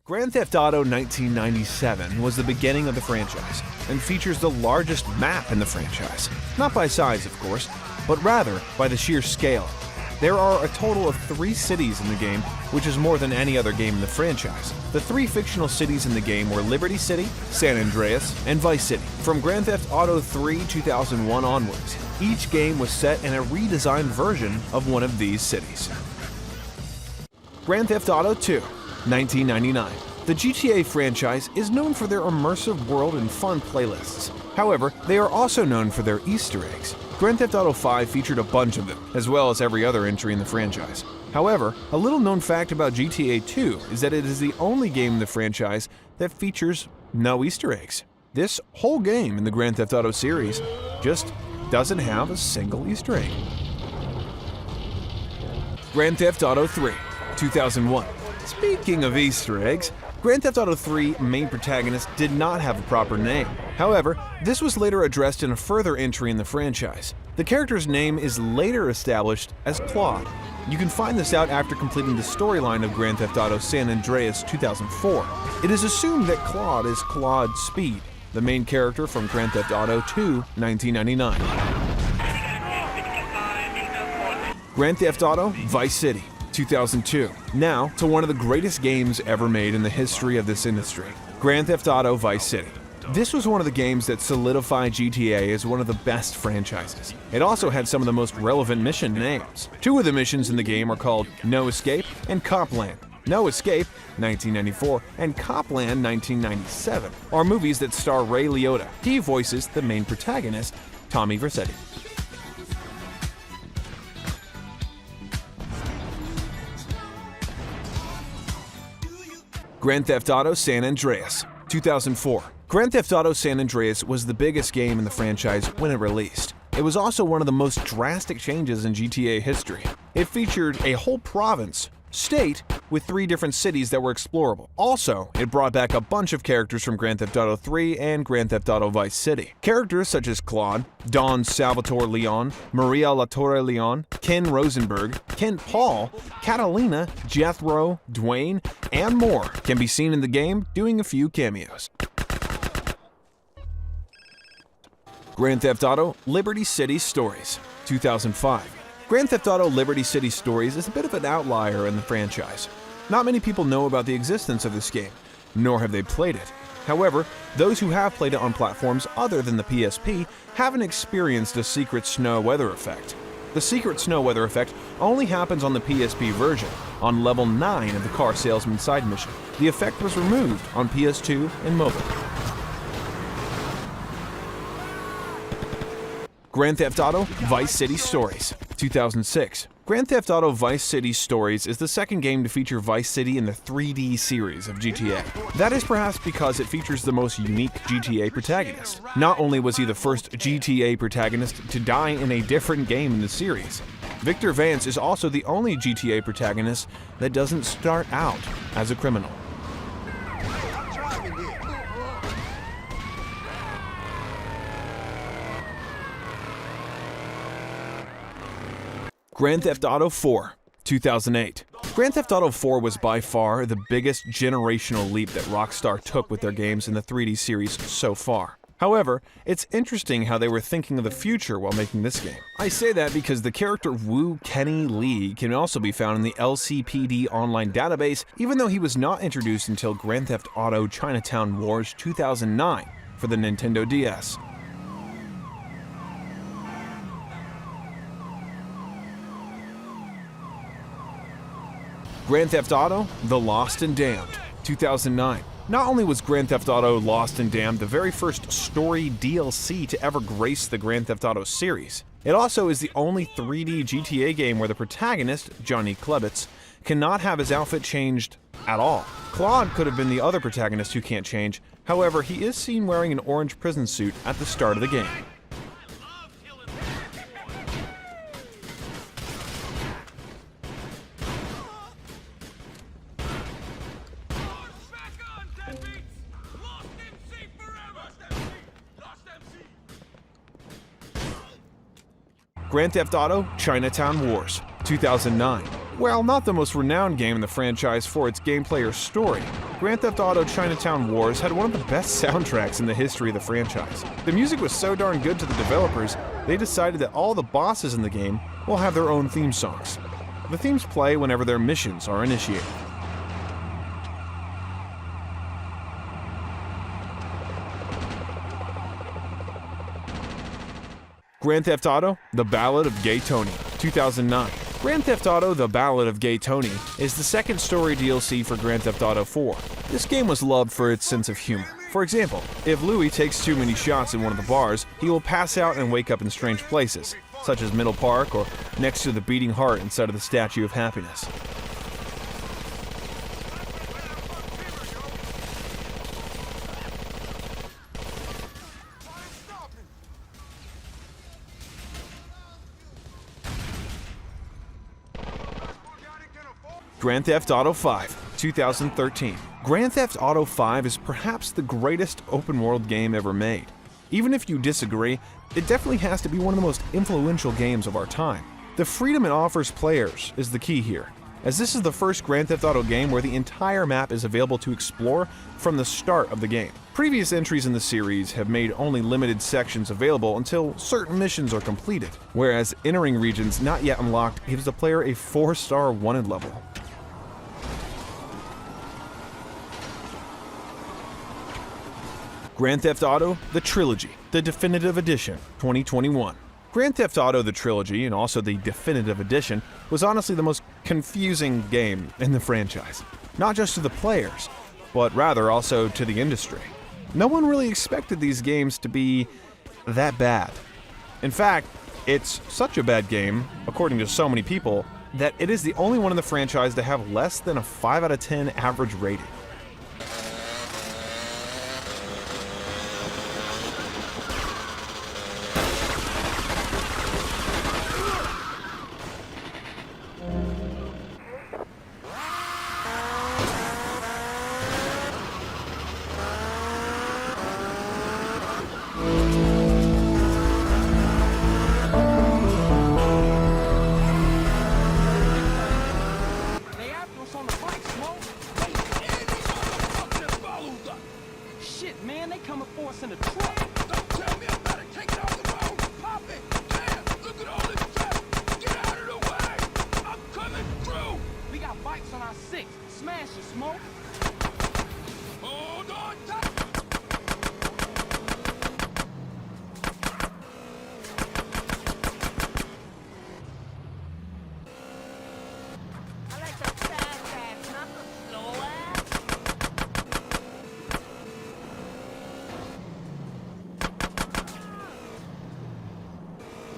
Grand Theft Auto 1997 was the beginning of the franchise and features the largest map in the franchise. Not by size, of course, but rather by the sheer scale. There are a total of 3 cities in the game, which is more than any other game in the franchise. The 3 fictional cities in the game were Liberty City, San Andreas, and Vice City. From Grand Theft Auto 3 2001 onwards, each game was set in a redesigned version of one of these cities. Grand Theft Auto 2, 1999. The GTA franchise is known for their immersive world and fun playlists. However, they are also known for their Easter eggs. Grand Theft Auto 5 featured a bunch of them, as well as every other entry in the franchise. However, a little known fact about GTA 2 is that it is the only game in the franchise that features no Easter eggs. This whole game in the Grand Theft Auto series just doesn't have a single Easter egg. Grand Theft Auto 3, 2001. Speaking of Easter eggs, Grand Theft Auto 3 main protagonist did not have a proper name. However, this was later addressed in a further entry in the franchise. The character's name is later established as Claude. You can find this out after completing the storyline of Grand Theft Auto San Andreas 2004. It is assumed that Claude is Claude Speed, the main character from Grand Theft Auto 2, 1999. Grand Theft Auto Vice City, 2002. Now to one of the greatest games ever made in the history of this industry, Grand Theft Auto Vice City. This was one of the games that solidified GTA as one of the best franchises. It also had some of the most relevant mission names. 2 of the missions in the game are called No Escape and Copland. No Escape, 1994, and Copland, 1997, are movies that star Ray Liotta. He voices the main protagonist, Tommy Vercetti. Grand Theft Auto San Andreas, 2004. Grand Theft Auto San Andreas was the biggest game in the franchise when it released. It was also one of the most drastic changes in GTA history. It featured a whole province, state, with 3 different cities that were explorable. Also, it brought back a bunch of characters from Grand Theft Auto 3 and Grand Theft Auto Vice City. Characters such as Claude, Don Salvatore Leon, Maria LaTorre Leon, Ken Rosenberg, Kent Paul, Catalina, Jethro, Dwayne, and more can be seen in the game doing a few cameos. Grand Theft Auto Liberty City Stories, 2005. Grand Theft Auto Liberty City Stories is a bit of an outlier in the franchise. Not many people know about the existence of this game, nor have they played it. However, those who have played it on platforms other than the PSP haven't experienced a secret snow weather effect. The secret snow weather effect only happens on the PSP version, on level 9 of the car salesman side mission. The effect was removed on PS2 and mobile. Grand Theft Auto Vice City Stories, 2006. Grand Theft Auto Vice City Stories is the second game to feature Vice City in the 3D series of GTA. That is perhaps because it features the most unique GTA protagonist. Not only was he the first GTA protagonist to die in a different game in the series, Victor Vance is also the only GTA protagonist that doesn't start out as a criminal. Grand Theft Auto 4, 2008. Grand Theft Auto 4 was by far the biggest generational leap that Rockstar took with their games in the 3D series so far. However, it's interesting how they were thinking of the future while making this game. I say that because the character Wu Kenny Lee can also be found in the LCPD online database, even though he was not introduced until Grand Theft Auto Chinatown Wars 2009 for the Nintendo DS. Grand Theft Auto The Lost and Damned, 2009. Not only was Grand Theft Auto Lost and Damned the very first story DLC to ever grace the Grand Theft Auto series, it also is the only 3D GTA game where the protagonist, Johnny Klebitz, cannot have his outfit changed at all. Claude could have been the other protagonist who can't change, however, he is seen wearing an orange prison suit at the start of the game. Grand Theft Auto Chinatown Wars, 2009. While not the most renowned game in the franchise for its gameplay or story, Grand Theft Auto Chinatown Wars had one of the best soundtracks in the history of the franchise. The music was so darn good to the developers, they decided that all the bosses in the game will have their own theme songs. The themes play whenever their missions are initiated. Grand Theft Auto: The Ballad of Gay Tony, 2009. Grand Theft Auto: The Ballad of Gay Tony is the second story DLC for Grand Theft Auto 4. This game was loved for its sense of humor. For example, if Louis takes too many shots in one of the bars, he will pass out and wake up in strange places, such as Middle Park or next to the beating heart inside of the Statue of Happiness. Grand Theft Auto 5, 2013. Grand Theft Auto 5 is perhaps the greatest open-world game ever made. Even if you disagree, it definitely has to be one of the most influential games of our time. The freedom it offers players is the key here, as this is the first Grand Theft Auto game where the entire map is available to explore from the start of the game. Previous entries in the series have made only limited sections available until certain missions are completed, whereas entering regions not yet unlocked gives the player a 4-star wanted level. Grand Theft Auto: The Trilogy, the Definitive Edition, 2021. Grand Theft Auto: The Trilogy, and also the Definitive Edition, was honestly the most confusing game in the franchise. Not just to the players, but rather also to the industry. No one really expected these games to be that bad. In fact, it's such a bad game, according to so many people, that it is the only one in the franchise to have less than a 5 out of 10 average rating. Shit, man, they coming for us in a truck.